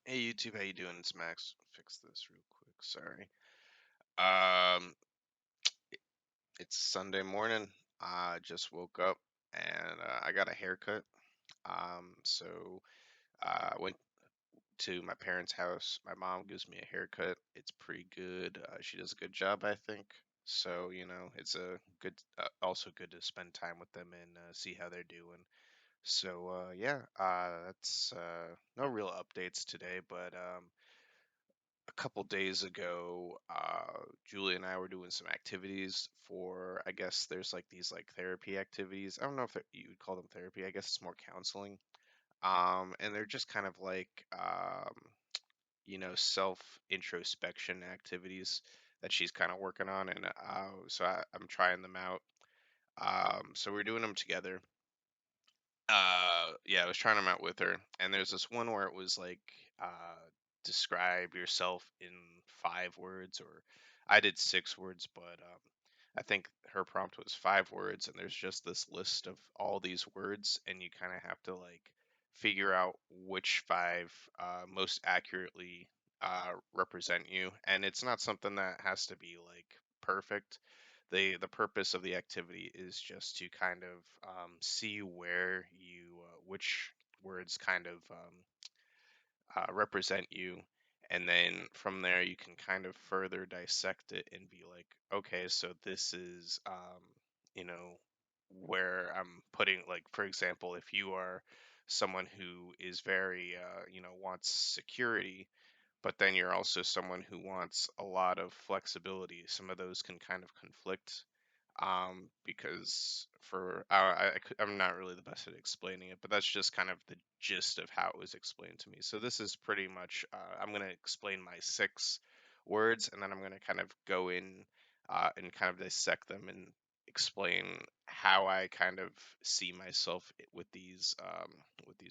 Hey YouTube, how you doing? It's Max. Fix this real quick. Sorry. Um, it's Sunday morning. I just woke up and I got a haircut. I went to my parents' house. My mom gives me a haircut. It's pretty good. She does a good job, I think. So it's a good, also good to spend time with them and see how they're doing. So yeah, that's no real updates today, but a couple days ago, Julie and I were doing some activities for, I guess there's like these like therapy activities. I don't know if you would call them therapy. I guess it's more counseling. And they're just kind of like, self introspection activities that she's kind of working on. And I'm trying them out. So we're doing them together. Yeah, I was trying them out with her, and there's this one where it was like, describe yourself in 5 words, or I did 6 words, but I think her prompt was 5 words, and there's just this list of all these words, and you kind of have to like figure out which five most accurately represent you, and it's not something that has to be like perfect. The purpose of the activity is just to kind of see where which words kind of represent you, and then from there you can kind of further dissect it and be like, okay, so this is you know where I'm putting, like, for example, if you are someone who is very wants security, but then you're also someone who wants a lot of flexibility. Some of those can kind of conflict, because I'm not really the best at explaining it, but that's just kind of the gist of how it was explained to me. So this is pretty much, I'm going to explain my 6 words, and then I'm going to kind of go in and kind of dissect them and explain how I kind of see myself with these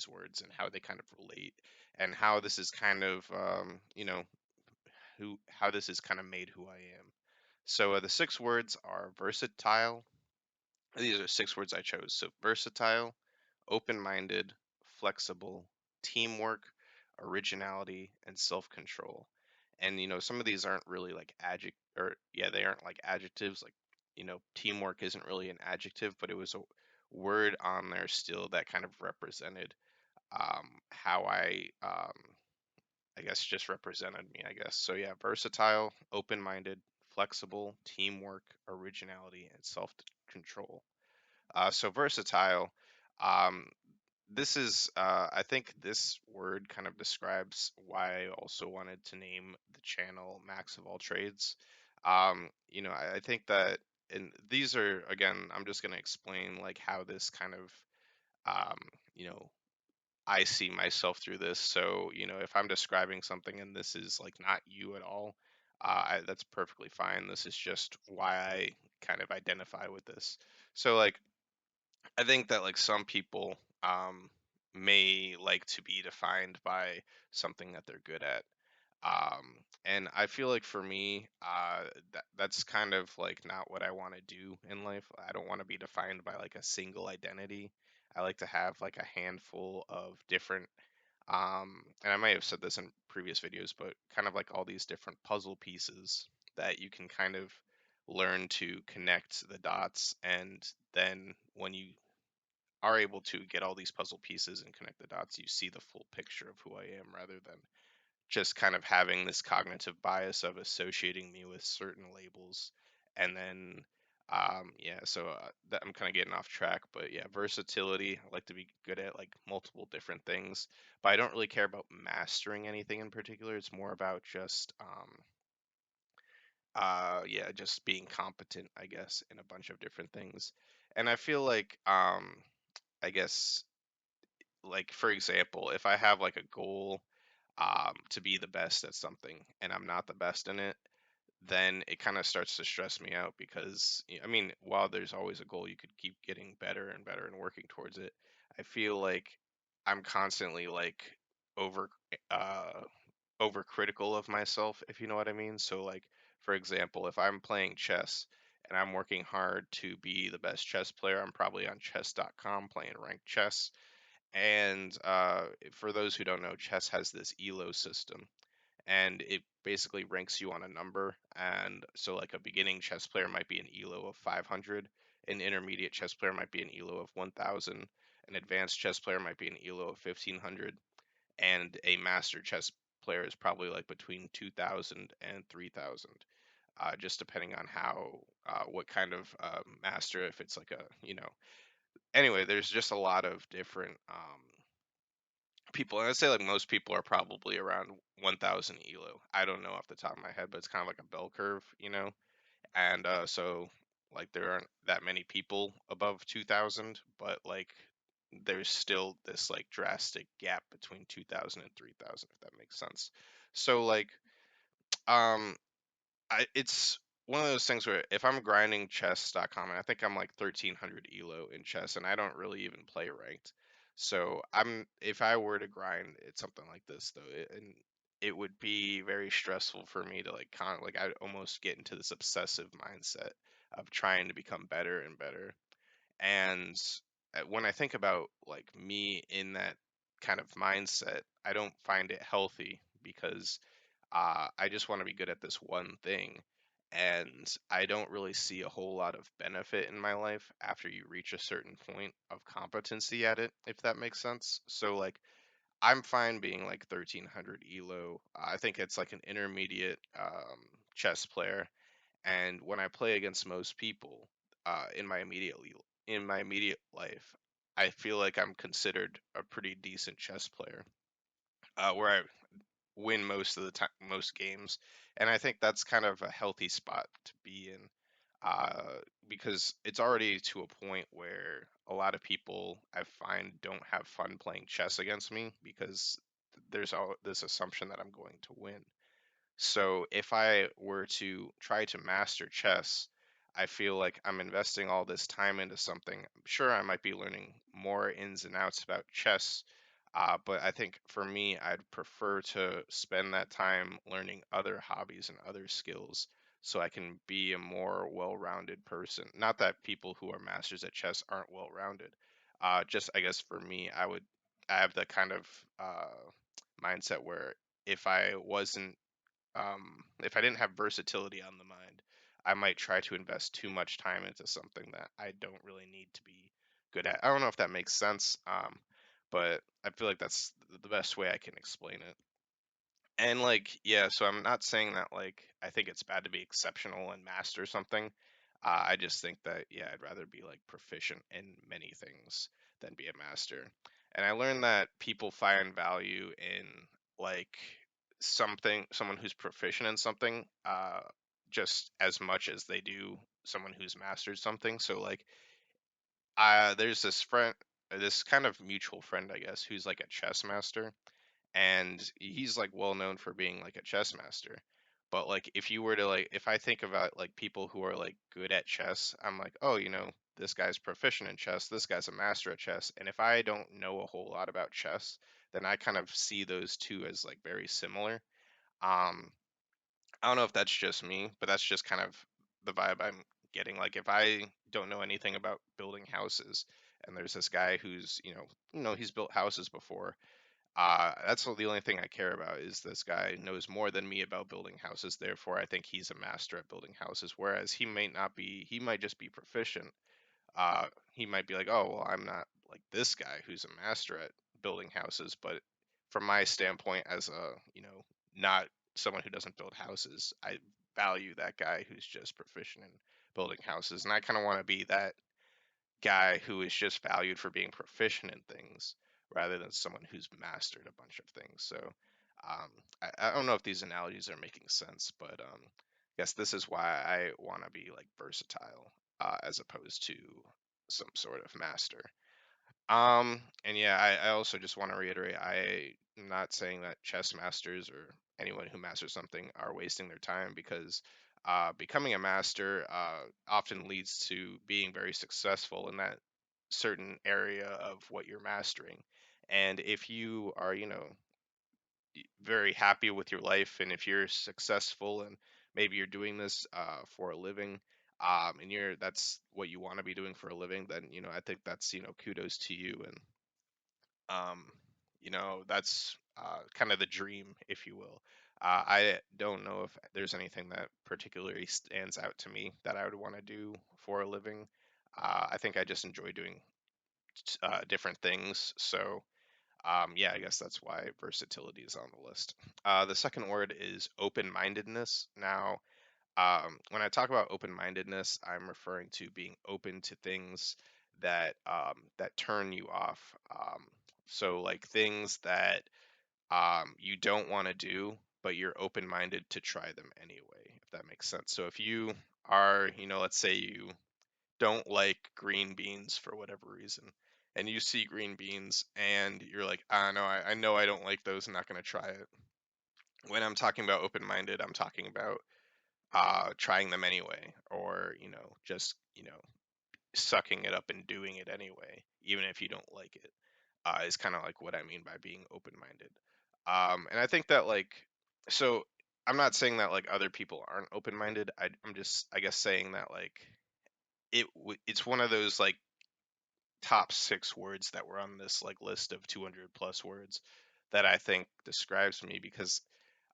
words and how they kind of relate, and how this is kind of who how this is kind of made who I am. So the 6 words are versatile. These are 6 words I chose. So versatile, open-minded, flexible, teamwork, originality, and self-control. And some of these aren't really like they aren't like adjectives. Like, teamwork isn't really an adjective, but it was a word on there still that kind of represented how I guess just represented me, I guess. So yeah, versatile, open-minded, flexible, teamwork, originality, and self-control. So versatile. Um, this is, I think this word kind of describes why I also wanted to name the channel Max of All Trades. I think that, and these are, again, I'm just going to explain like how this kind of, um, you know, I see myself through this. So, if I'm describing something and this is like not you at all, that's perfectly fine. This is just why I kind of identify with this. So, like, I think that like some people may like to be defined by something that they're good at. And I feel like for me, that's kind of like not what I want to do in life. I don't want to be defined by like a single identity. I like to have like a handful of different, and I may have said this in previous videos, but kind of like all these different puzzle pieces that you can kind of learn to connect the dots. And then when you are able to get all these puzzle pieces and connect the dots, you see the full picture of who I am, rather than just kind of having this cognitive bias of associating me with certain labels. And then yeah, so I'm kind of getting off track, but yeah, versatility. I like to be good at like multiple different things, but I don't really care about mastering anything in particular. It's more about just yeah, just being competent, I guess, in a bunch of different things. And I feel like I guess, like, for example, if I have like a goal to be the best at something and I'm not the best in it, then it kind of starts to stress me out, because I mean, while there's always a goal, you could keep getting better and better and working towards it. I feel like I'm constantly like over uh overcritical of myself, if you know what I mean. So like, for example, if I'm playing chess and I'm working hard to be the best chess player, I'm probably on chess.com playing ranked chess, And for those who don't know, chess has this elo system, and it basically ranks you on a number. And so, like, a beginning chess player might be an elo of 500, an intermediate chess player might be an elo of 1000, an advanced chess player might be an elo of 1500, and a master chess player is probably like between 2000 and 3000, just depending on how what kind of master, if it's like a, anyway, there's just a lot of different people, and I'd say like most people are probably around 1000 elo. I don't know off the top of my head, but it's kind of like a bell curve, and so like there aren't that many people above 2000, but like there's still this like drastic gap between 2000 and 3000, if that makes sense. So like um it's one of those things where if I'm grinding chess.com, and I think I'm like 1300 elo in chess, and I don't really even play ranked. So if I were to grind it's something like this though, and it would be very stressful for me to like like I'd almost get into this obsessive mindset of trying to become better and better. And when I think about like me in that kind of mindset, I don't find it healthy because I just want to be good at this one thing. And I don't really see a whole lot of benefit in my life after you reach a certain point of competency at it, if that makes sense. So, like, I'm fine being like 1300 elo. I think it's like an intermediate chess player. And when I play against most people in my immediate life, I feel like I'm considered a pretty decent chess player, where I win most of the time, most games, and I think that's kind of a healthy spot to be in, because it's already to a point where a lot of people I find don't have fun playing chess against me because there's all this assumption that I'm going to win. So if I were to try to master chess, I feel like I'm investing all this time into something. Sure, I might be learning more ins and outs about chess, but I think for me, I'd prefer to spend that time learning other hobbies and other skills so I can be a more well-rounded person. Not that people who are masters at chess aren't well-rounded. Just I guess for me, I have the kind of mindset where if I wasn't if I didn't have versatility on the mind, I might try to invest too much time into something that I don't really need to be good at. I don't know if that makes sense, but I feel like that's the best way I can explain it. And like, yeah, so I'm not saying that like I think it's bad to be exceptional and master something. I just think that yeah, I'd rather be like proficient in many things than be a master. And I learned that people find value in like someone who's proficient in something, just as much as they do someone who's mastered something. So like, there's this friend, this kind of mutual friend, I guess, who's like a chess master, and he's like well known for being like a chess master. But like if you were to like if I think about like people who are like good at chess, I'm like, oh, this guy's proficient in chess, this guy's a master at chess. And if I don't know a whole lot about chess, then I kind of see those two as like very similar. um I don't know if that's just me, but that's just kind of the vibe I'm getting. Like if I don't know anything about building houses, and there's this guy who's he's built houses before, that's the only thing I care about is this guy knows more than me about building houses. Therefore, I think he's a master at building houses. Whereas he may not be, he might just be proficient. He might be like, oh, well, I'm not like this guy who's a master at building houses. But from my standpoint, as a, not someone who doesn't build houses, I value that guy who's just proficient in building houses. And I kind of want to be that guy who is just valued for being proficient in things rather than someone who's mastered a bunch of things. So I don't know if these analogies are making sense, but I guess this is why I want to be like versatile, as opposed to some sort of master. And yeah, I also just want to reiterate, I'm not saying that chess masters or anyone who masters something are wasting their time, because becoming a master often leads to being very successful in that certain area of what you're mastering. And if you are, very happy with your life, and if you're successful and maybe you're doing this for a living, and that's what you want to be doing for a living, then I think that's kudos to you. And Um, that's kind of the dream, if you will. I don't know if there's anything that particularly stands out to me that I would want to do for a living. I think I just enjoy doing different things. So, yeah, I guess that's why versatility is on the list. The second word is open-mindedness. Now, when I talk about open-mindedness, I'm referring to being open to things that turn you off. So like things that you don't want to do, but you're open-minded to try them anyway, if that makes sense. So if you are, let's say you don't like green beans for whatever reason, and you see green beans and you're like, ah, no, I know I don't like those. I'm not going to try it. When I'm talking about open-minded, I'm talking about trying them anyway, or just sucking it up and doing it anyway, even if you don't like it. Is kind of like what I mean by being open-minded. And I think that so I'm not saying that like other people aren't open-minded. I'm just, I guess, saying that like it's one of those like top 6 words that were on this like list of 200 plus words that I think describes me because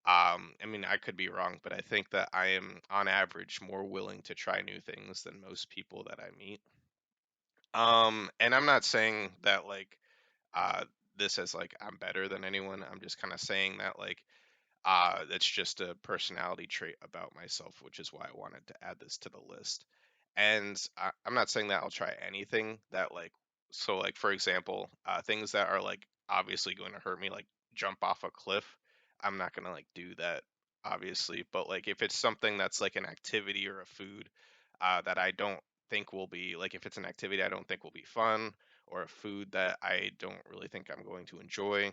I mean, I could be wrong, but I think that I am, on average, more willing to try new things than most people that I meet. And I'm not saying that like uh, this as like I'm better than anyone. I'm just kind of saying that like that's just a personality trait about myself, which is why I wanted to add this to the list. And I'm not saying that I'll try anything that like, so like for example, things that are like obviously going to hurt me, like jump off a cliff. I'm not gonna like do that, obviously. But like if it's something that's like an activity or a food that I don't think will be like, if it's an activity I don't think will be fun, or a food that I don't really think I'm going to enjoy,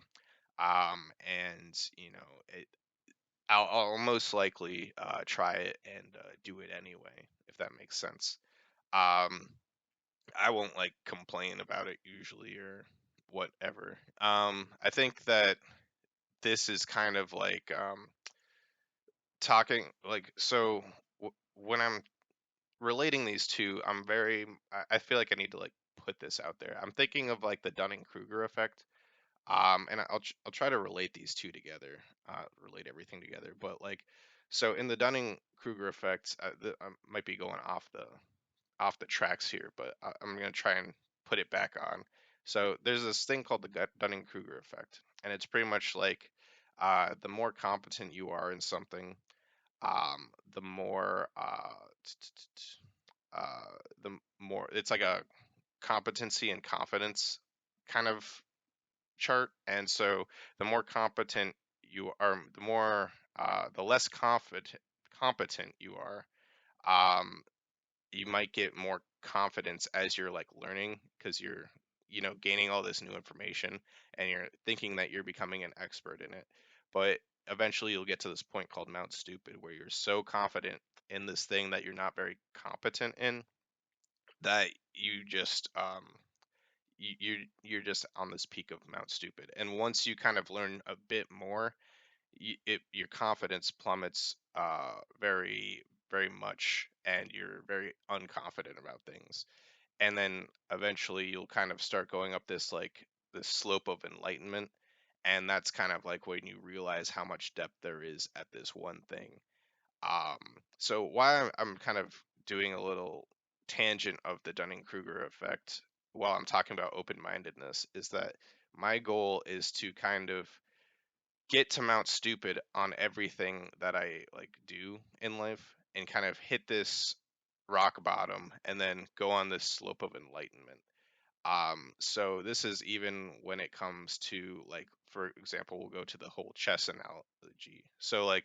and I'll most likely try it and do it anyway, if that makes sense. Um, I won't like complain about it usually or whatever. I think that this is kind of like talking like so when I'm relating these two, I feel like I need to like put this out there. I'm thinking of like the Dunning Kruger effect. And I'll try to relate these two together, relate everything together. But like, so in the Dunning Kruger effect, I might be going off the tracks here, but I'm gonna try and put it back on. So there's this thing called the Dunning Kruger effect, and it's pretty much like the more competent you are in something, the more the more it's like a competency and confidence kind of chart. And so the more competent you are, the less competent you are, um, you might get more confidence as you're like learning, because you're gaining all this new information and you're thinking that you're becoming an expert in it. But eventually you'll get to this point called Mount Stupid, where you're so confident in this thing that you're not very competent in, that you just you're just on this peak of Mount Stupid. And once you kind of learn a bit more, your confidence plummets very, very much, and you're very unconfident about things. And then eventually you'll kind of start going up this slope of enlightenment, and that's kind of like when you realize how much depth there is at this one thing. Um, so why I'm kind of doing a little tangent of the Dunning-Kruger effect while I'm talking about open-mindedness is that my goal is to kind of get to Mount Stupid on everything that I like do in life, and kind of hit this rock bottom and then go on this slope of enlightenment. So this is even when it comes to like, for example, we'll go to the whole chess analogy. So like,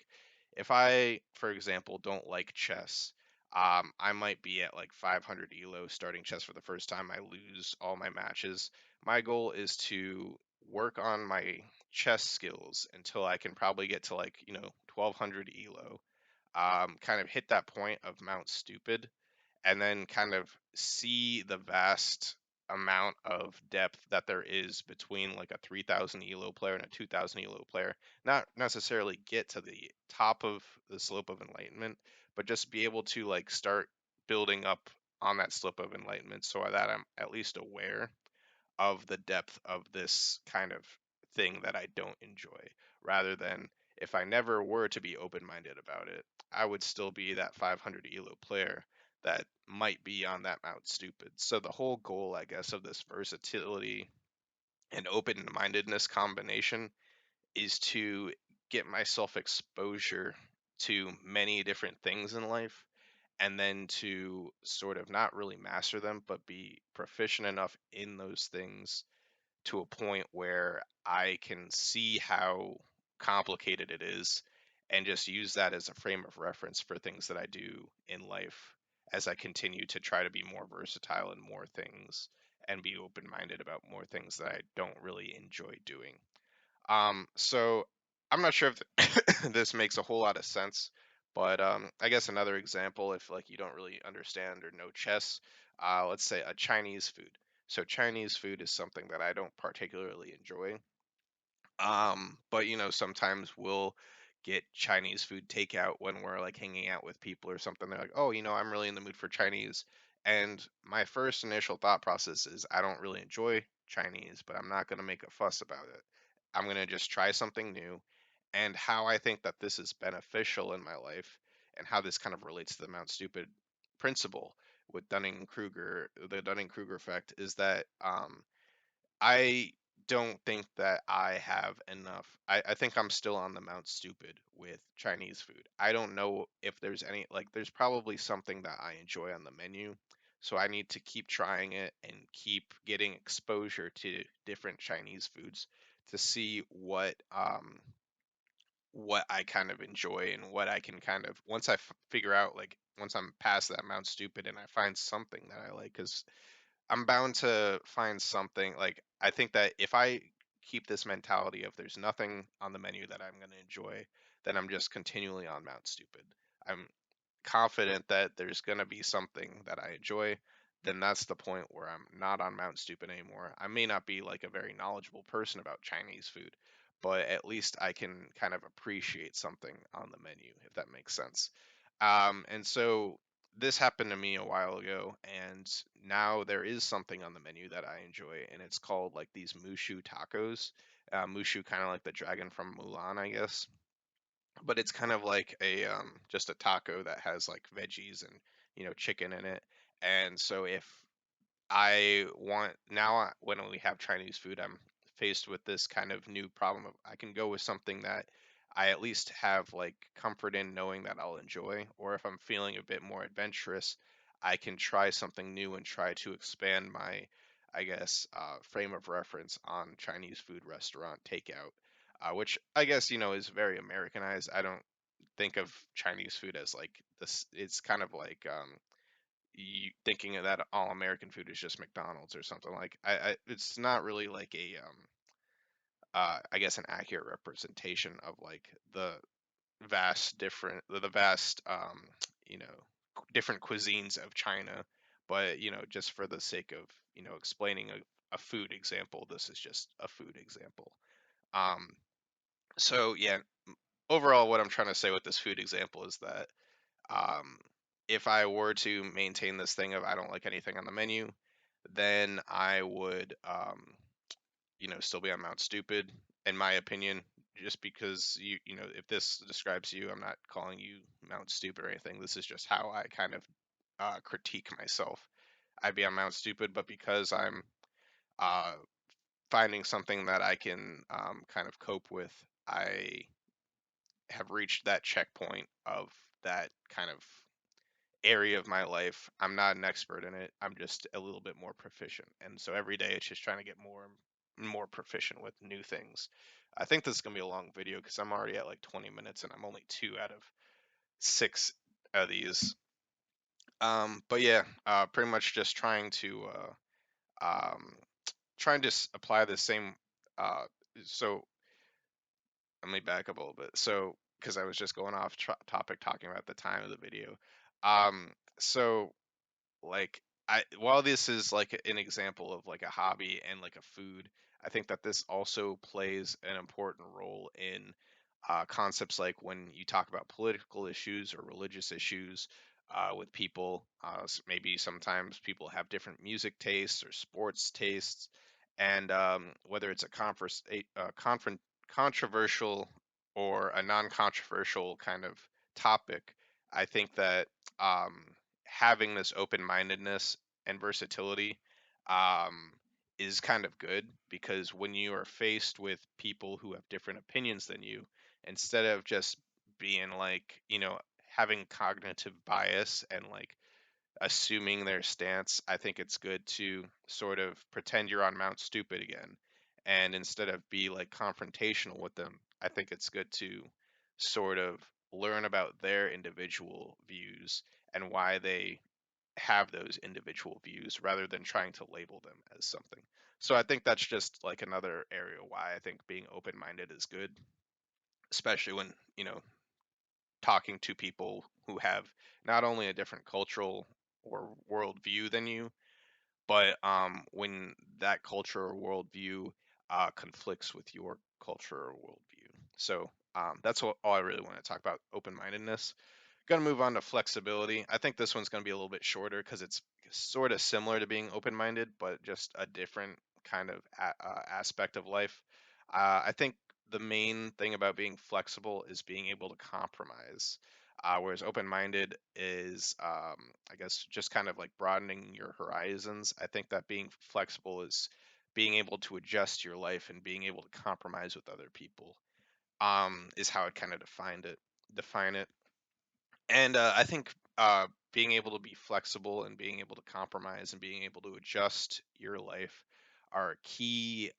if I, for example, don't like chess, I might be at like 500 elo starting chess for the first time. I lose all my matches. My goal is to work on my chess skills until I can probably get to like 1200 elo. Kind of hit that point of Mount Stupid, and then kind of see the vast amount of depth that there is between like a 3000 elo player and a 2000 elo player. Not necessarily get to the top of the slope of enlightenment, but just be able to like start building up on that slope of enlightenment, so that I'm at least aware of the depth of this kind of thing that I don't enjoy, rather than if I never were to be open-minded about it, I would still be that 500 elo player that might be on that Mount Stupid. So the whole goal, I guess, of this versatility and open-mindedness combination is to get myself exposure to many different things in life, and then to sort of not really master them, but be proficient enough in those things to a point where I can see how complicated it is and just use that as a frame of reference for things that I do in life as I continue to try to be more versatile in more things and be open minded about more things that I don't really enjoy doing. So I'm not sure if this makes a whole lot of sense, but I guess another example, if like you don't really understand or know chess, let's say a Chinese food. So Chinese food is something that I don't particularly enjoy. But sometimes we'll get Chinese food takeout when we're like hanging out with people or something. They're like, "Oh, I'm really in the mood for Chinese." And my first initial thought process is I don't really enjoy Chinese, but I'm not going to make a fuss about it. I'm going to just try something new. And how I think that this is beneficial in my life and how this kind of relates to the Mount Stupid principle with Dunning Kruger, the Dunning Kruger effect, is that I don't think that I have enough. I think I'm still on the Mount Stupid with Chinese food. I don't know if there's any, like, there's probably something that I enjoy on the menu. So I need to keep trying it and keep getting exposure to different Chinese foods to see what I kind of enjoy and what I can kind of once figure out, like, once I'm past that Mount Stupid and I find something that I like, because I'm bound to find something. Like, I think that if I keep this mentality of there's nothing on the menu that I'm going to enjoy, then I'm just continually on Mount Stupid. I'm confident that there's going to be something that I enjoy, then that's the point where I'm not on Mount Stupid anymore. I may not be like a very knowledgeable person about Chinese food, but at least I can kind of appreciate something on the menu, if that makes sense. And so this happened to me a while ago, and now there is something on the menu that I enjoy, and it's called like these Mushu tacos. Mushu, kind of like the dragon from Mulan, I guess, but it's kind of like a just a taco that has like veggies and chicken in it. And so if I want now, when we have Chinese food, I'm faced with this kind of new problem of I can go with something that I at least have like comfort in knowing that I'll enjoy, or if I'm feeling a bit more adventurous, I can try something new and try to expand my, I guess, frame of reference on Chinese food restaurant takeout, which I guess is very Americanized. I don't think of Chinese food as like this. It's kind of like you thinking of that all American food is just McDonald's or something. Like it's not really like a I guess an accurate representation of like the vast you know different cuisines of China. But just for the sake of explaining a food example, this is just a food example. Um, so yeah, overall, what I'm trying to say with this food example is that um, if I were to maintain this thing of I don't like anything on the menu, then I would, still be on Mount Stupid, in my opinion. Just because if this describes you, I'm not calling you Mount Stupid or anything. This is just how I kind of critique myself. I'd be on Mount Stupid, but because I'm uh, finding something that I can kind of cope with, I have reached that checkpoint of that kind of area of my life. I'm not an expert in it. I'm just a little bit more proficient. And so every day it's just trying to get more and more proficient with new things. I think this is going to be a long video because I'm already at like 20 minutes and I'm only 2 out of 6 of these. But yeah, pretty much just trying to apply the same. Uh, so let me back up a little bit. So because I was just going off topic talking about the time of the video. Um, so like while this is like an example of like a hobby and like a food, I think that this also plays an important role in concepts like when you talk about political issues or religious issues with people. Maybe sometimes people have different music tastes or sports tastes, And whether it's controversial or a non-controversial kind of topic, I think that um, having this open-mindedness and versatility um, is kind of good, because when you are faced with people who have different opinions than you, instead of just being like, having cognitive bias and like assuming their stance, I think it's good to sort of pretend you're on Mount Stupid again. And instead of be like confrontational with them, I think it's good to sort of learn about their individual views and why they have those individual views rather than trying to label them as something. So I think that's just like another area why I think being open minded is good, especially when, talking to people who have not only a different cultural or worldview than you, but when that culture or worldview conflicts with your culture or worldview. So that's all I really want to talk about, open mindedness. Going to move on to flexibility. I think this one's going to be a little bit shorter because it's sort of similar to being open minded, but just a different kind of aspect of life. I think the main thing about being flexible is being able to compromise. Whereas open minded is, I guess, just kind of like broadening your horizons. I think that being flexible is being able to adjust your life and being able to compromise with other people, is how I kind of define it. And I think being able to be flexible and being able to compromise and being able to adjust your life are key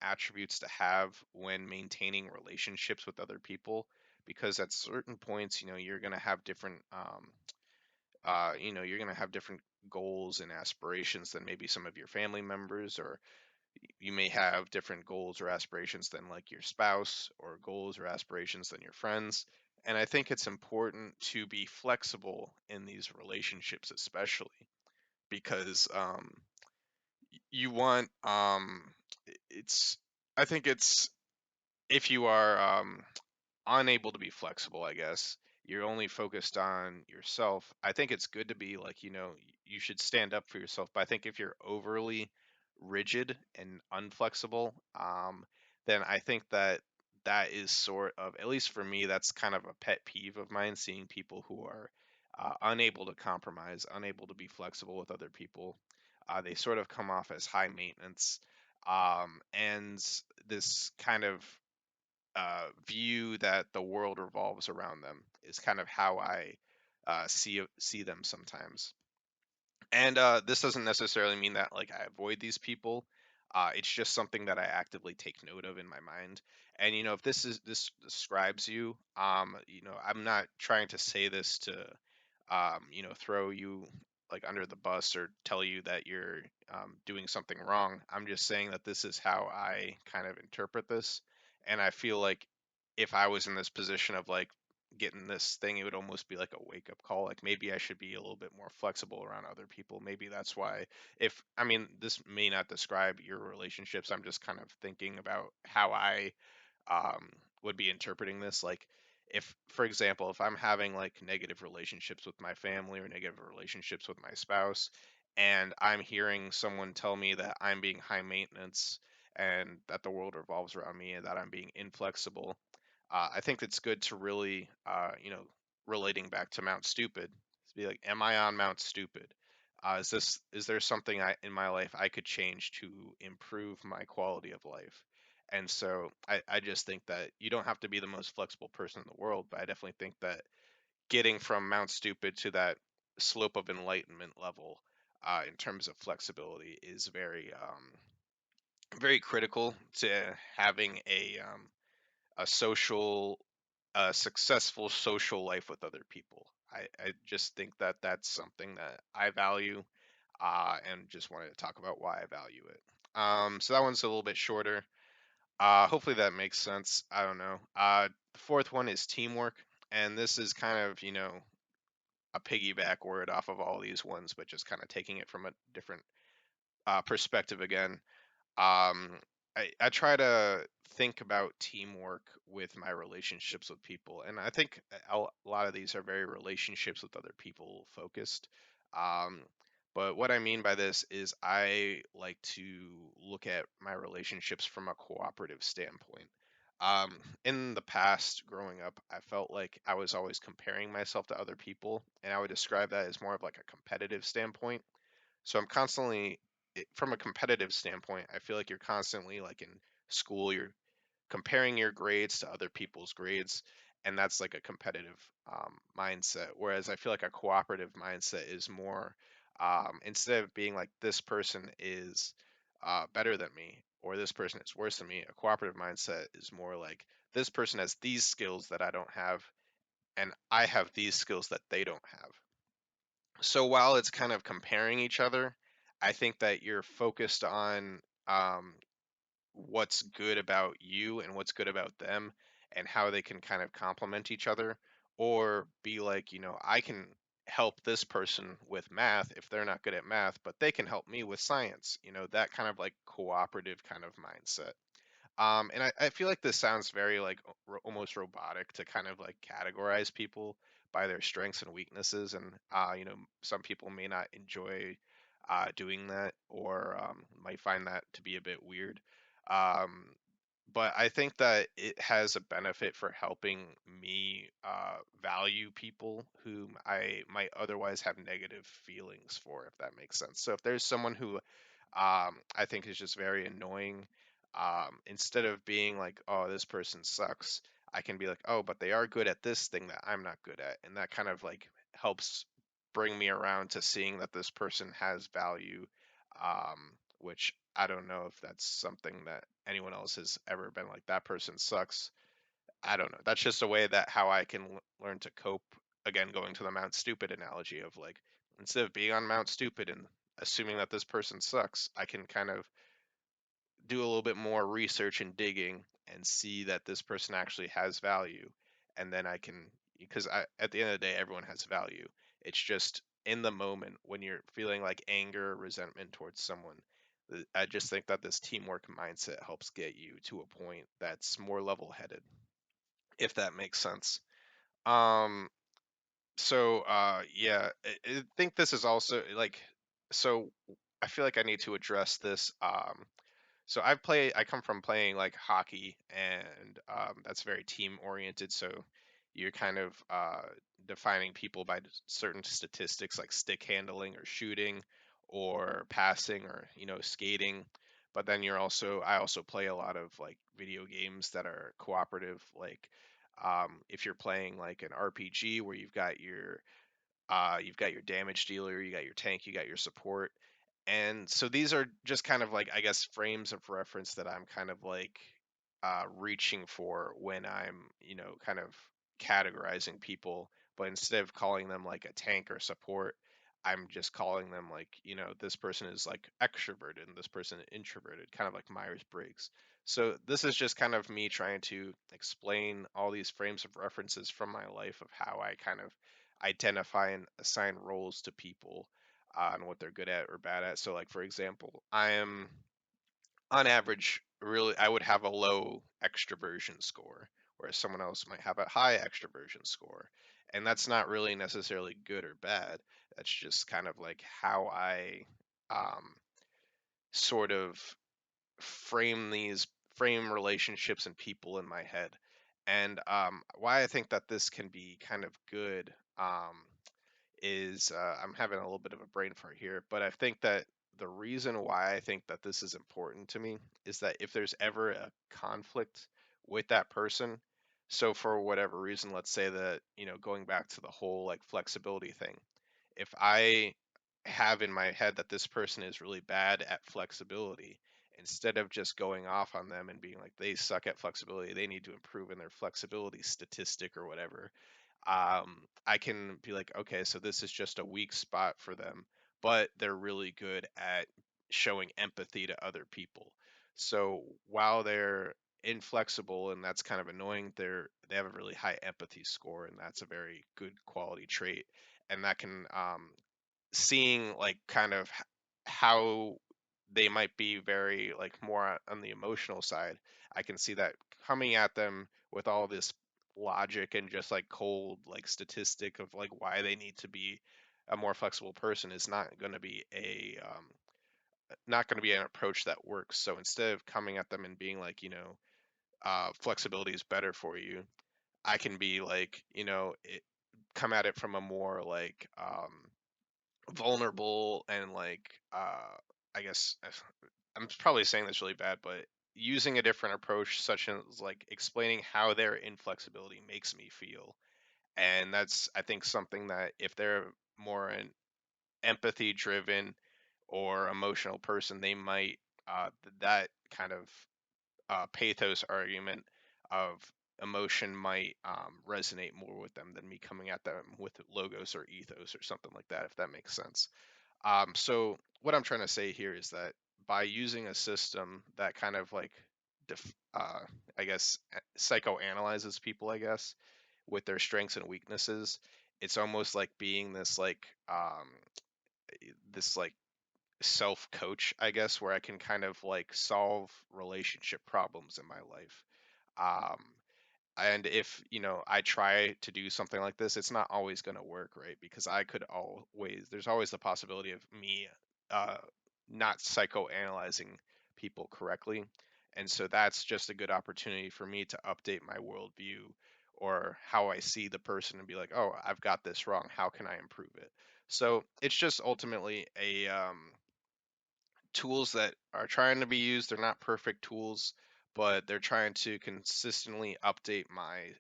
attributes to have when maintaining relationships with other people. Because at certain points, you're going to have different, you're going to have different goals and aspirations than maybe some of your family members, or you may have different goals or aspirations than like your spouse, or goals or aspirations than your friends. And I think it's important to be flexible in these relationships, especially because you want, it's, I think it's, if you are unable to be flexible, I guess, you're only focused on yourself. I think it's good to be like, you should stand up for yourself. But I think if you're overly rigid and unflexible, then I think that that is sort of, at least for me, that's kind of a pet peeve of mine, seeing people who are unable to compromise, unable to be flexible with other people. They sort of come off as high maintenance. And this kind of view that the world revolves around them is kind of how I see them sometimes. And this doesn't necessarily mean that like I avoid these people. It's just something that I actively take note of in my mind. And if this describes you, I'm not trying to say this to throw you like under the bus or tell you that you're doing something wrong. I'm just saying that this is how I kind of interpret this. And I feel like if I was in this position of like getting this thing, it would almost be like a wake up call. Like maybe I should be a little bit more flexible around other people. Maybe that's why, if, I mean, this may not describe your relationships. I'm just kind of thinking about how I um, would be interpreting this. Like, if, for example, if I'm having like negative relationships with my family or negative relationships with my spouse, and I'm hearing someone tell me that I'm being high maintenance and that the world revolves around me and that I'm being inflexible, I think it's good to really, relating back to Mount Stupid, to be like, am I on Mount Stupid? Is there something in my life I could change to improve my quality of life? And so I just think that you don't have to be the most flexible person in the world, but I definitely think that getting from Mount Stupid to that slope of enlightenment level, in terms of flexibility, is very critical to having a social, a successful social life with other people. I just think that that's something that I value, and just wanted to talk about why I value it. So that one's a little bit shorter. Hopefully that makes sense. I don't know. The fourth one is teamwork, and this is kind of, a piggyback word off of all these ones, but just kind of taking it from a different perspective again. um, I try to think about teamwork with my relationships with people, and I think a lot of these are very relationships with other people focused. Um, But what I mean by this is I like to look at my relationships from a cooperative standpoint. Um, in the past, growing up, I felt like I was always comparing myself to other people, and I would describe that as more of like a competitive standpoint. So I'm constantly, from a competitive standpoint, I feel like you're constantly like in school, you're comparing your grades to other people's grades, and that's like a competitive mindset. Whereas I feel like a cooperative mindset is more, instead of being like this person is better than me or this person is worse than me, a cooperative mindset is more like this person has these skills that I don't have, and I have these skills that they don't have. So while it's kind of comparing each other, I think that you're focused on um, what's good about you and what's good about them and how they can kind of complement each other, or be like, I can help this person with math if they're not good at math, but they can help me with science, that kind of like cooperative kind of mindset. And I feel like this sounds very like almost robotic to kind of like categorize people by their strengths and weaknesses, and some people may not enjoy doing that, or might find that to be a bit weird. Um, but I think that it has a benefit for helping me value people whom I might otherwise have negative feelings for, if that makes sense. So if there's someone who I think is just very annoying. Instead of being like, oh, this person sucks, I can be like, oh, but they are good at this thing that I'm not good at. And that kind of like helps bring me around to seeing that this person has value, um, which I don't know if that's something that anyone else has ever been like, that person sucks. I don't know. That's just a way that how I can learn to cope. Again, going to the Mount Stupid analogy of like, instead of being on Mount Stupid and assuming that this person sucks, I can kind of do a little bit more research and digging and see that this person actually has value. And then I can, because at the end of the day, everyone has value. It's just in the moment when you're feeling like anger or resentment towards someone. I just think that this teamwork mindset helps get you to a point that's more level headed, if that makes sense. Um, yeah, I think this is also like, so I feel like I need to address this. So I come from playing like hockey, and that's very team oriented. So you're kind of defining people by certain statistics like stick handling or shooting or passing or skating. But then I also play a lot of like video games that are cooperative. Like if you're playing like an RPG where you've got your damage dealer, you got your tank, you got your support. And so these are just kind of like, I guess, frames of reference that I'm kind of like reaching for when I'm, kind of categorizing people. But instead of calling them like a tank or support, I'm just calling them like, this person is like extroverted and this person introverted, kind of like Myers-Briggs. So this is just kind of me trying to explain all these frames of references from my life of how I kind of identify and assign roles to people and what they're good at or bad at. So, like for example, I am on average really I would have a low extroversion score, whereas someone else might have a high extroversion score, and that's not really necessarily good or bad. That's just kind of like how I um, sort of frame relationships and people in my head. And why I think that this can be kind of good is I'm having a little bit of a brain fart here, but I think that the reason why I think that this is important to me is that if there's ever a conflict with that person, so for whatever reason, let's say that, going back to the whole like flexibility thing, if I have in my head that this person is really bad at flexibility, instead of just going off on them and being like they suck at flexibility, they need to improve in their flexibility statistic or whatever, I can be like, okay, so this is just a weak spot for them, but they're really good at showing empathy to other people. So while they're inflexible and that's kind of annoying, they have a really high empathy score, and that's a very good quality trait. And that can seeing like kind of how they might be very like more on the emotional side, I can see that coming at them with all this logic and just like cold like statistic of like why they need to be a more flexible person is not going to be an approach that works. So instead of coming at them and being like, flexibility is better for you, I can be like, come at it from a more like vulnerable and like I guess I'm probably saying this really bad, but using a different approach, such as like explaining how their inflexibility makes me feel. And that's, I think, something that if they're more an empathy driven or emotional person, they might that kind of pathos argument of emotion might resonate more with them than me coming at them with logos or ethos or something like that, if that makes sense. So what I'm trying to say here is that by using a system that kind of like, I guess, psychoanalyzes people, I guess, with their strengths and weaknesses, it's almost like being this like self coach, I guess, where I can kind of like solve relationship problems in my life. Um, and if I try to do something like this, it's not always going to work, right? Because there's always the possibility of me uh not psychoanalyzing people correctly. And so that's just a good opportunity for me to update my worldview or how I see the person and be like, oh, I've got this wrong, how can I improve it? So it's just ultimately a tools that are trying to be used. They're not perfect tools, but they're trying to consistently update my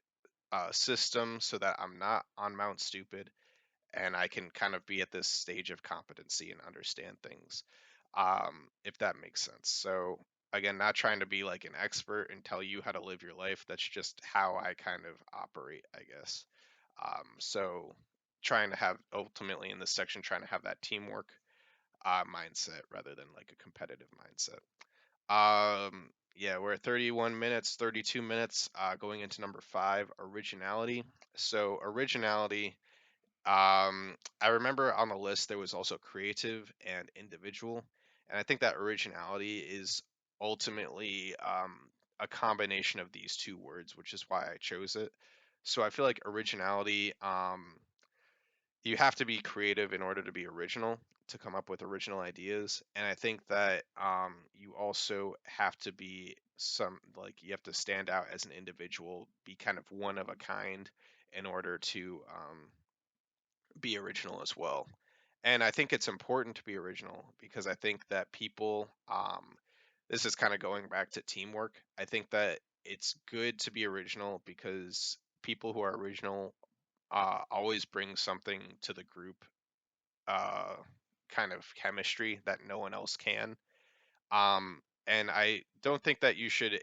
system so that I'm not on Mount Stupid and I can kind of be at this stage of competency and understand things, if that makes sense. So, again, not trying to be like an expert and tell you how to live your life. That's just how I kind of operate, I guess. So, trying to have ultimately in this section, trying to have that teamwork mindset rather than like a competitive mindset. Yeah, we're at 31 minutes, 32 minutes, going into number five, originality. So, originality, I remember on the list there was also creative and individual. And I think that originality is ultimately a combination of these two words, which is why I chose it. So, I feel like originality, you have to be creative in order to be original, to come up with original ideas. And I think that you also have to be you have to stand out as an individual, be kind of one of a kind in order to be original as well. And I think it's important to be original because I think that people, this is kind of going back to teamwork. I think that it's good to be original because people who are original always bring something to the group, uh, kind of chemistry that no one else can. And I don't think that you should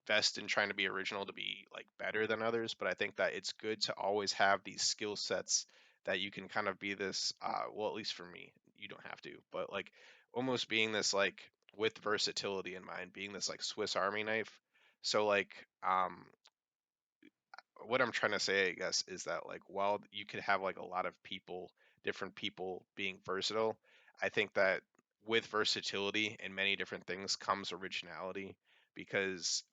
invest in trying to be original to be like better than others, but I think that it's good to always have these skill sets that you can kind of be this, well, at least for me, you don't have to, but like almost being this like with versatility in mind, being this like Swiss Army knife. So like, what I'm trying to say, I guess, is that like while you could have like a lot of people, different people being versatile, I think that with versatility in many different things comes originality because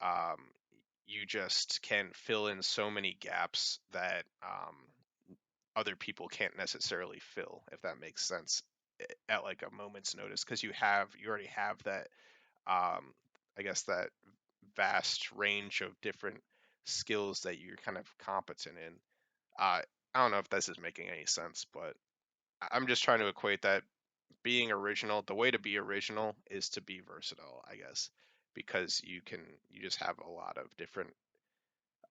you just can fill in so many gaps that other people can't necessarily fill, if that makes sense, at like a moment's notice because you already have that, um, I guess, that vast range of different skills that you're kind of competent in. I don't know if this is making any sense, but I'm just trying to equate that being original, the way to be original is to be versatile, I guess, because you just have a lot of different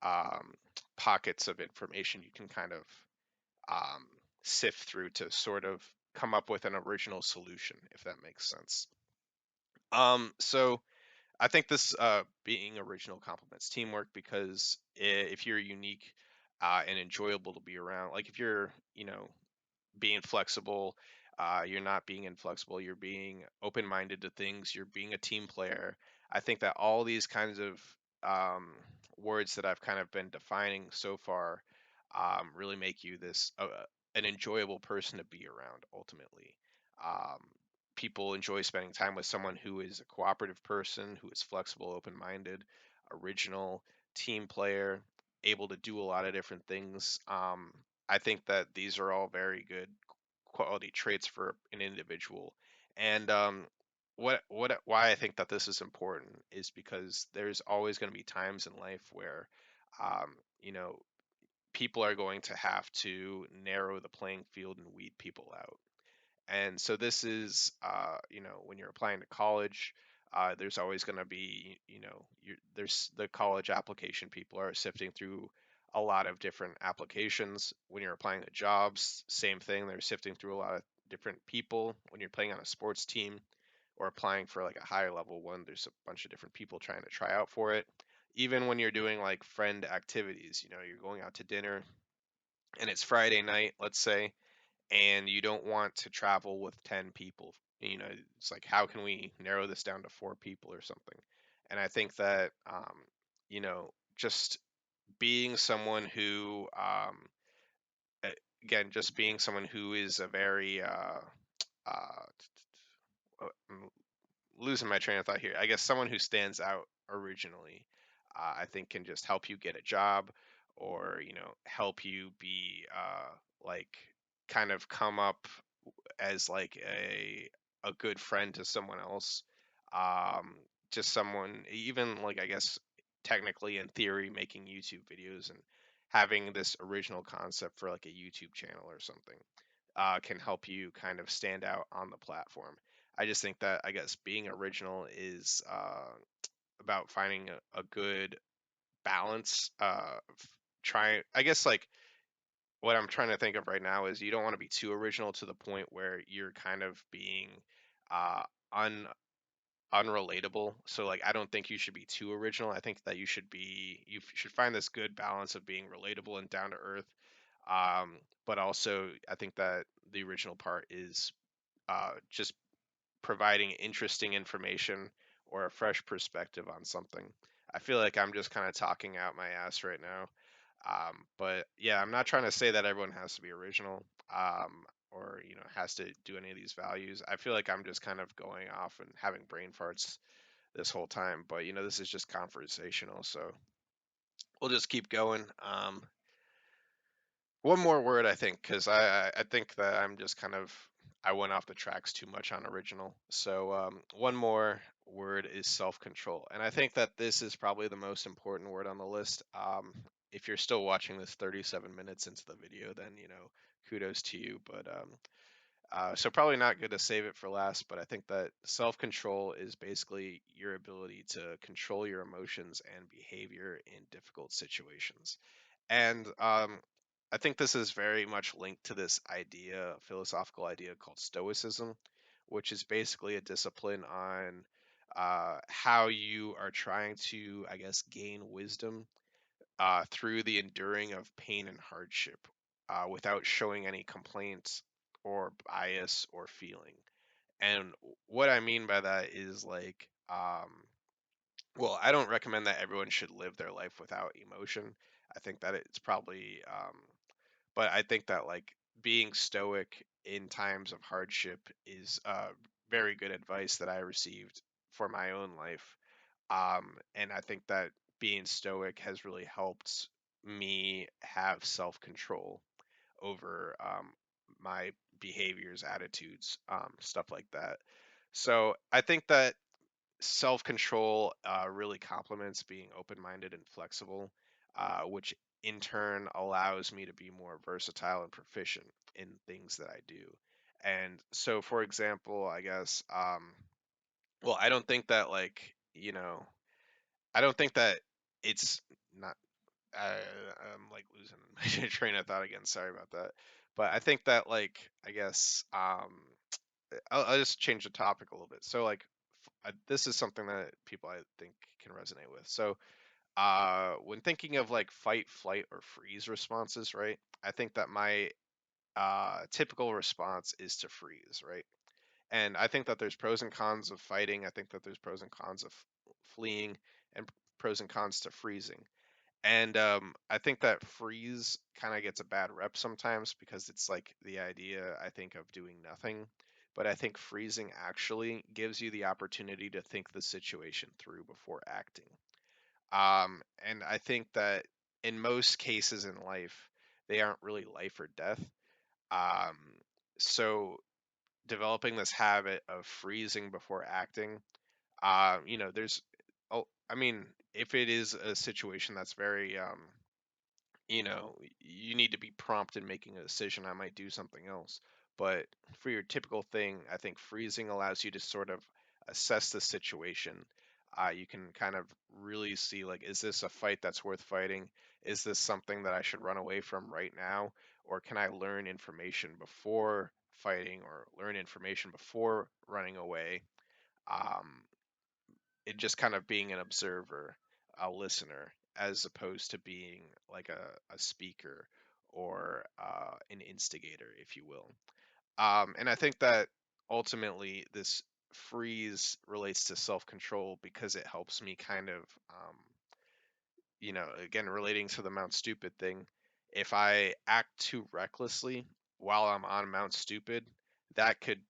um, pockets of information you can kind of um, sift through to sort of come up with an original solution, if that makes sense. So I think this being original complements teamwork because if you're unique and enjoyable to be around, like if you're, being flexible, you're not being inflexible, you're being open minded to things, you're being a team player. I think that all these kinds of um, words that I've kind of been defining so far really make you an enjoyable person to be around ultimately. Um, People enjoy spending time with someone who is a cooperative person, who is flexible, open minded, original, team player, able to do a lot of different things. I think that these are all very good quality traits for an individual. And why I think that this is important is because there's always going to be times in life where, um, you know, people are going to have to narrow the playing field and weed people out. And so this is, when you're applying to college, there's always going to be, there's the college application people are sifting through a lot of different applications. When you're applying to jobs, same thing. They're sifting through a lot of different people. When you're playing on a sports team or applying for like a higher level one, there's a bunch of different people trying to try out for it. Even when you're doing like friend activities, you're going out to dinner and it's Friday night, let's say, and you don't want to travel with 10 people. It's like, how can we narrow this down to 4 people or something? And I think that, just being someone who, again, just being someone who is a very, uh, I'm losing my train of thought here. I guess someone who stands out originally, I think can just help you get a job or, help you be, like, kind of come up as like a good friend to someone else. Um, just someone, even like, I guess technically in theory, making YouTube videos and having this original concept for like a YouTube channel or something, can help you kind of stand out on the platform. I just think that, I guess, being original is, about finding a good balance. I guess, like, what I'm trying to think of right now is you don't want to be too original to the point where you're kind of being, uh, un unrelatable. So like, I don't think you should be too original. I think that you should find this good balance of being relatable and down to earth. But also, I think that the original part is, just providing interesting information or a fresh perspective on something. I feel like I'm just kind of talking out my ass right now. But yeah, I'm not trying to say that everyone has to be original, or has to do any of these values. I feel like I'm just kind of going off and having brain farts this whole time. But this is just conversational, so we'll just keep going. One more word, I think, because I think that I'm just kind of, I went off the tracks too much on original. So, one more word is self-control, and I think that this is probably the most important word on the list. If you're still watching this 37 minutes into the video, then kudos to you. But so probably not good to save it for last. But I think that self-control is basically your ability to control your emotions and behavior in difficult situations. And I think this is very much linked to this idea, philosophical idea called Stoicism, which is basically a discipline on, how you are trying to, I guess, gain wisdom, through the enduring of pain and hardship, without showing any complaints or bias or feeling. And what I mean by that is like, well, I don't recommend that everyone should live their life without emotion. I think that it's probably, but I think that like being stoic in times of hardship is, very good advice that I received for my own life. And I think that being stoic has really helped me have self-control over, my behaviors, attitudes, stuff like that. So I think that self-control, really complements being open-minded and flexible, which in turn allows me to be more versatile and proficient in things that I do. And so, for example, I guess, well, I don't think that, like, I don't think that it's not. I'm like losing my train of thought again. Sorry about that. But I think that, like, I guess, I'll just change the topic a little bit. So, like, this is something that people, I think, can resonate with. So, when thinking of like fight, flight, or freeze responses, right? I think that my, typical response is to freeze, right? And I think that there's pros and cons of fighting. I think that there's pros and cons of fleeing, and pros and cons to freezing. And I think that freeze kind of gets a bad rep sometimes because it's like the idea, I think, of doing nothing. But I think freezing actually gives you the opportunity to think the situation through before acting. And I think that in most cases in life, they aren't really life or death. Um, So developing this habit of freezing before acting, there's, oh, I mean, if it is a situation that's very, you need to be prompt in making a decision, I might do something else. But for your typical thing, I think freezing allows you to sort of assess the situation. You can kind of really see, like, is this a fight that's worth fighting? Is this something that I should run away from right now? Or can I learn information before fighting or learn information before running away? Um, it just kind of being an observer, a listener, as opposed to being like a speaker or an instigator, if you will. And I think that ultimately this freeze relates to self control because it helps me kind of, again, relating to the Mount Stupid thing. If I act too recklessly while I'm on Mount Stupid, that could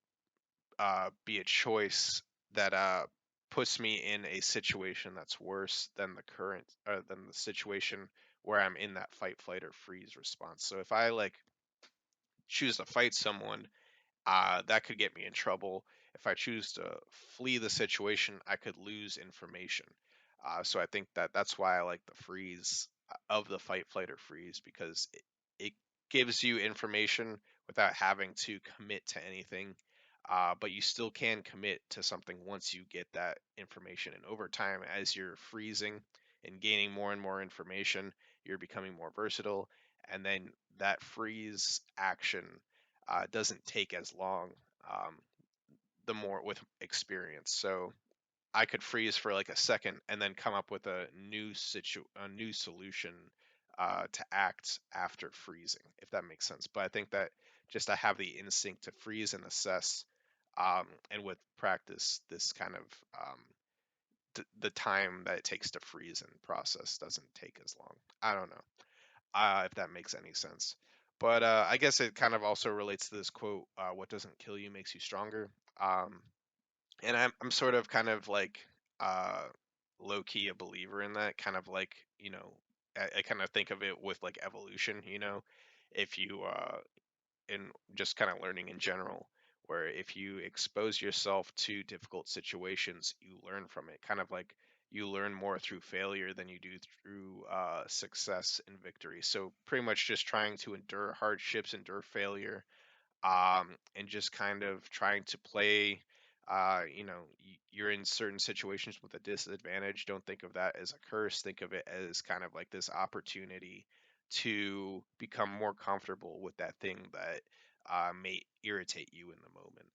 be a choice that puts me in a situation that's worse than the situation where I'm in that fight, flight, or freeze response. So if I like choose to fight someone, that could get me in trouble. If I choose to flee the situation, I could lose information. So I think that that's why I like the freeze of the fight, flight, or freeze because it gives you information without having to commit to anything. But you still can commit to something once you get that information. And over time, as you're freezing and gaining more and more information, you're becoming more versatile. And then that freeze action doesn't take as long um, the more with experience. So I could freeze for like a second and then come up with a new solution to act after freezing, if that makes sense. But I think that just I have the instinct to freeze and assess, and with practice, this kind of the time that it takes to freeze and process doesn't take as long. I don't know if that makes any sense. But I guess it kind of also relates to this quote: "What doesn't kill you makes you stronger." Um, and I'm sort of kind of like uh, low key a believer in that. Kind of like I kind of think of it with like evolution. If you and just kind of learning in general, where if you expose yourself to difficult situations, you learn from it. Kind of like you learn more through failure than you do through success and victory. So pretty much just trying to endure hardships, endure failure, and just kind of trying to play. You're in certain situations with a disadvantage. Don't think of that as a curse. Think of it as kind of like this opportunity to become more comfortable with that thing that may irritate you in the moment.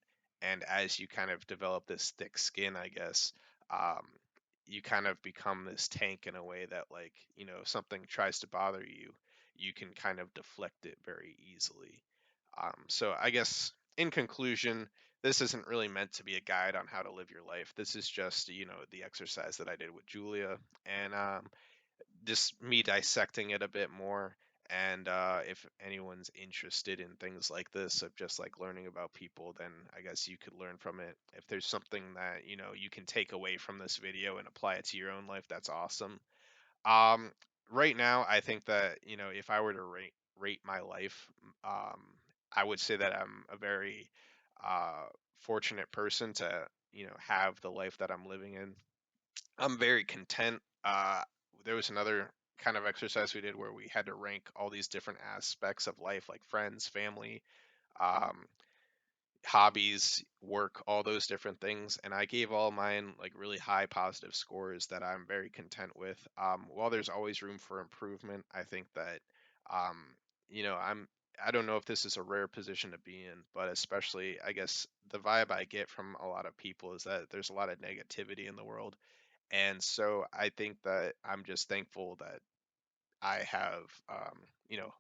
And as you kind of develop this thick skin, I guess, um, you kind of become this tank in a way that, like, if something tries to bother you, you can kind of deflect it very easily. So I guess in conclusion, this isn't really meant to be a guide on how to live your life. This is just, the exercise that I did with Julia and just me dissecting it a bit more. And if anyone's interested in things like this, of just like learning about people, then I guess you could learn from it. If there's something that, you can take away from this video and apply it to your own life, that's awesome. Um, right now, I think that, if I were to rate my life, um, I would say that I'm a very uh, fortunate person to, have the life that I'm living in. I'm very content. There was another kind of exercise we did where we had to rank all these different aspects of life, like friends, family, um, hobbies, work, all those different things. And I gave all mine like really high positive scores that I'm very content with. While there's always room for improvement, I think that, um, you know, I'm, I don't know if this is a rare position to be in, but especially, I guess, the vibe I get from a lot of people is that there's a lot of negativity in the world. And so I think that I'm just thankful that I have,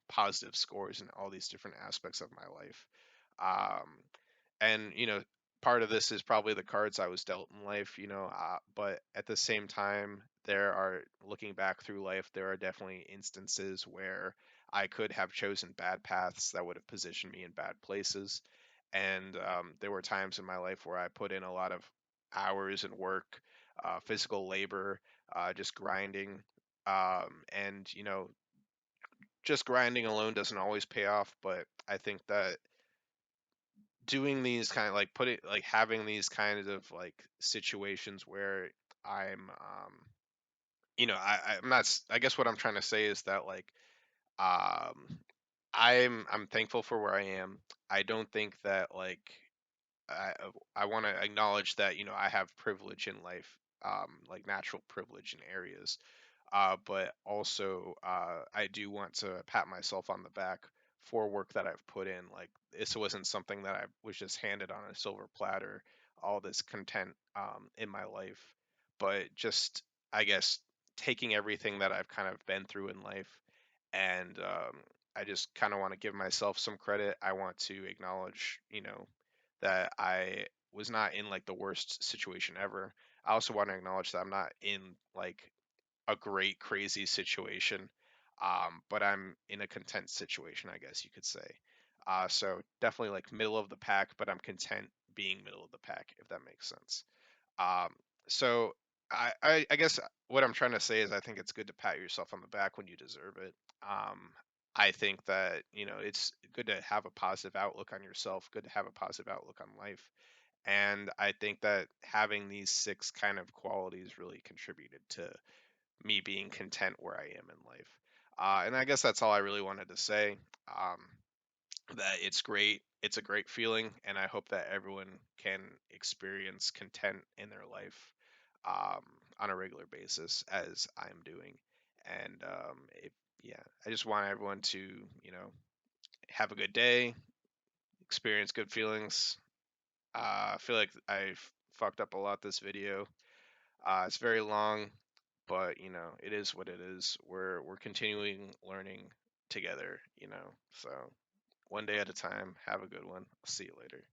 positive scores in all these different aspects of my life. Um, and part of this is probably the cards I was dealt in life, but at the same time, there are, looking back through life, there are definitely instances where I could have chosen bad paths that would have positioned me in bad places. And there were times in my life where I put in a lot of hours and work, physical labor, just grinding, and just grinding alone doesn't always pay off, but I think that doing these kind of like putting like having these kinds of like situations where I'm I'm not I guess what I'm trying to say is that like um I'm thankful for where I am. I don't think that I I want to acknowledge that I have privilege in life, like natural privilege in areas, but also I do want to pat myself on the back for work that I've put in. Like this wasn't something that I was just handed on a silver platter, all this content in my life, but just I guess taking everything that I've kind of been through in life, and I just kind of want to give myself some credit. I want to acknowledge, that I was not in like the worst situation ever. I also want to acknowledge that I'm not in like a great crazy situation, but I'm in a content situation, I guess you could say. So definitely like middle of the pack, but I'm content being middle of the pack, if that makes sense. um, so I guess what I'm trying to say is I think it's good to pat yourself on the back when you deserve it. I think that it's good to have a positive outlook on yourself, good to have a positive outlook on life, and I think that having these six kind of qualities really contributed to me being content where I am in life. And I guess that's all I really wanted to say. Um, that it's great. It's a great feeling, and I hope that everyone can experience content in their life um, on a regular basis, as I'm doing. And yeah, I just want everyone to, have a good day, experience good feelings. I feel like I've fucked up a lot this video. It's very long, but it is what it is. We're continuing learning together. So one day at a time. Have a good one. I'll see you later.